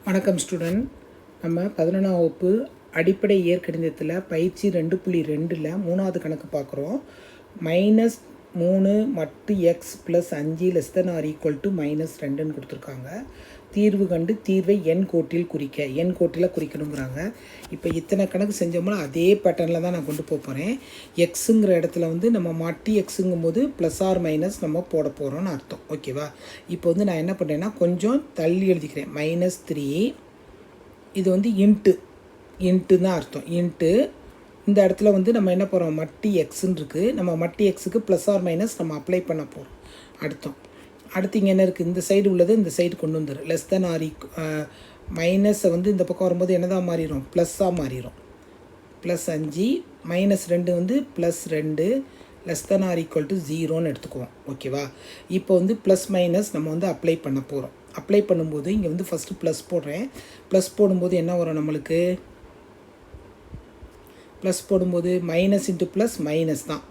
வணக்கம் ஸ்டூடெண்ட். நம்ம 11ஆம் வகுப்பு அடிப்படை இயற்கணிதத்தில் பயிற்சி 2.2ல் 3வது கணக்கு பார்க்குறோம். -3 மட்டு எக்ஸ் ப்ளஸ் 5 <= -2ன்னு கொடுத்துருக்காங்க. தீர்வு கண்டு தீர்வை எண் கோட்டில் குறிக்க, எண் கோட்டில் குறிக்கணுங்கிறாங்க. இப்போ இத்தனை கணக்கு செஞ்சோம்னா அதே பேட்டர்னில் தான் நான் கொண்டு போகிறேன். எக்ஸுங்கிற இடத்துல வந்து நம்ம மட்டு எக்ஸுங்கும் போது +or- நம்ம போட போகிறோம்னு அர்த்தம். ஓகேவா? இப்போ வந்து நான் என்ன பண்ணுறேன்னா கொஞ்சம் தள்ளி எழுதிக்கிறேன். -3 இது வந்து இன்ட்டு தான் அர்த்தம். இன்ட்டு இந்த இடத்துல வந்து நம்ம என்ன போகிறோம், மட்டு எக்ஸுன்னு இருக்குது. நம்ம மட்டு எக்ஸுக்கு +or- நம்ம அப்ளை பண்ண போகிறோம். அடுத்து இங்கே என்ன இருக்குது, இந்த சைடு உள்ளது இந்த சைடு கொண்டு வந்துடும். மைனஸை வந்து இந்த பக்கம் வரும்போது என்ன தான் மாறிடும், ப்ளஸ்ஸாக மாறிடும். +5 -2 வந்து +2 <= 0ன்னு எடுத்துக்குவோம். ஓகேவா? இப்போ வந்து +- நம்ம வந்து அப்ளை பண்ண போகிறோம். அப்ளை பண்ணும்போது இங்கே வந்து ஃபஸ்ட்டு ப்ளஸ் போடுறேன். ப்ளஸ் போடும்போது என்ன வரும் நம்மளுக்கு, ப்ளஸ் போடும்போது மைனஸ் இன்ட்டு ப்ளஸ் மைனஸ் தான்.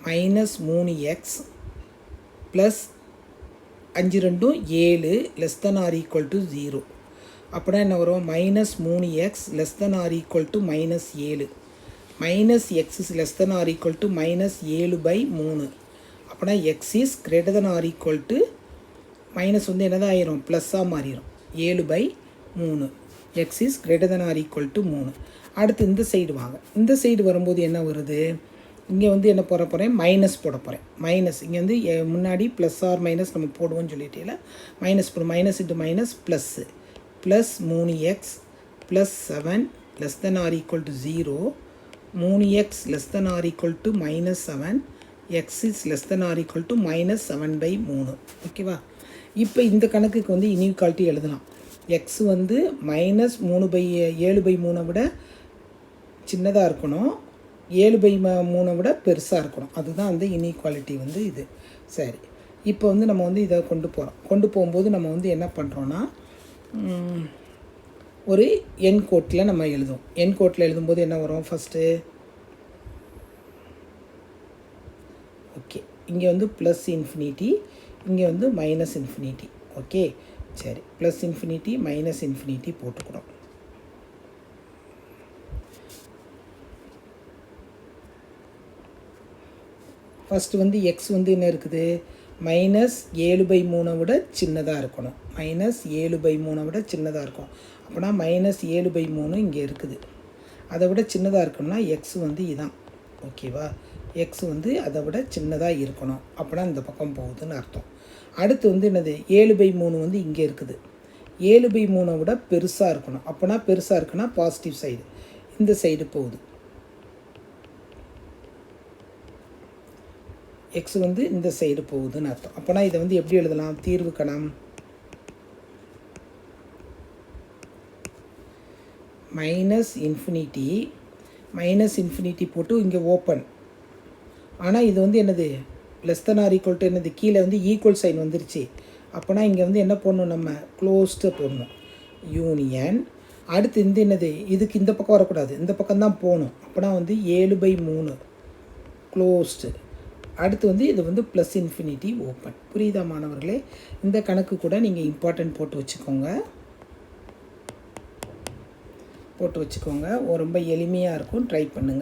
-3x plus 5 2 7 <= 0. அப்படின்னா என்ன வரும், -3x <= -7 -x <= -7/3. அப்படின்னா x is greater than or equal to minus வந்து என்னதான் ஆயிரும், ப்ளஸ்ஸாக மாறிடும். 7/3 x is greater than or equal to 3. அடுத்து இந்த சைடு வாங்க. இந்த சைடு வரும்போது என்ன வருது, இங்கே வந்து என்ன போட போகிறேன், மைனஸ் போட போகிறேன். மைனஸ் இங்கே வந்து முன்னாடி +or- நம்ம போடுவோம்னு சொல்லிட்டே மைனஸ் போடும். Minus into minus +3x + 7 <= 0. 3x <= -7, x is <= -7/3. ஓகேவா? இப்போ இந்த கணக்குக்கு வந்து இன்இக்வாலிட்டி எழுதலாம். எக்ஸ் வந்து -7/3 விட சின்னதாக இருக்கணும், 7/3 விட பெருசாக இருக்கணும். அதுதான் வந்து இன்இக்வாலிட்டி வந்து இது. சரி, இப்போ வந்து நம்ம வந்து இதை கொண்டு போகும்போது நம்ம வந்து என்ன பண்ணுறோன்னா ஒரு எண் கோட்டில் நம்ம எழுதுவோம். எண் கோட்டில் எழுதும்போது என்ன வரும், ஃபஸ்ட்டு ஓகே இங்கே வந்து +∞, இங்கே வந்து -∞. ஓகே சரி, +∞ -∞ போட்டுக்கிறோம். ஃபஸ்ட்டு வந்து எக்ஸ் வந்து என்ன இருக்குது, -7/3 விட சின்னதாக இருக்கணும். -7/3 விட சின்னதாக இருக்கும். அப்படின்னா -7/3 இங்கே இருக்குது. அதை விட சின்னதாக இருக்கணும்னா எக்ஸ் வந்து இதான். ஓகேவா? எக்ஸ் வந்து அதை விட சின்னதாக இருக்கணும். அப்படின்னா இந்த பக்கம் போகுதுன்னு அர்த்தம். அடுத்து வந்து என்னது, 7/3 வந்து இங்கே இருக்குது. 7/3 விட பெருசாக இருக்கணும். அப்போனா பெருசாக இருக்குன்னா பாசிட்டிவ் சைடு, இந்த சைடு போகுது. எக்ஸ் வந்து இந்த சைடு போகுதுன்னு அர்த்தம். அப்போனா இதை வந்து எப்படி எழுதலாம், தீர்வு கணம் -∞ போட்டு இங்கே ஓப்பன். ஆனால் இது வந்து என்னது, <= என்னது, கீழே வந்து ஈக்குவல் சைன் வந்துருச்சு. அப்போனா இங்கே வந்து என்ன போடணும், நம்ம க்ளோஸ்டு போடணும். யூனியன். அடுத்து இந்த என்னது, இதுக்கு இந்த பக்கம் வரக்கூடாது, இந்த பக்கம் தான் போகணும். அப்போனா வந்து 7/3 க்ளோஸ்டு. அடுத்து வந்து இது வந்து +∞ ஓப்பன். புரியுதா மாணவர்களே? இந்த கணக்கு கூட நீங்கள் இம்பார்ட்டன்ட் போட்டு வச்சுக்கோங்க. ரொம்ப எளிமையாக இருக்கும். ட்ரை பண்ணுங்கள்.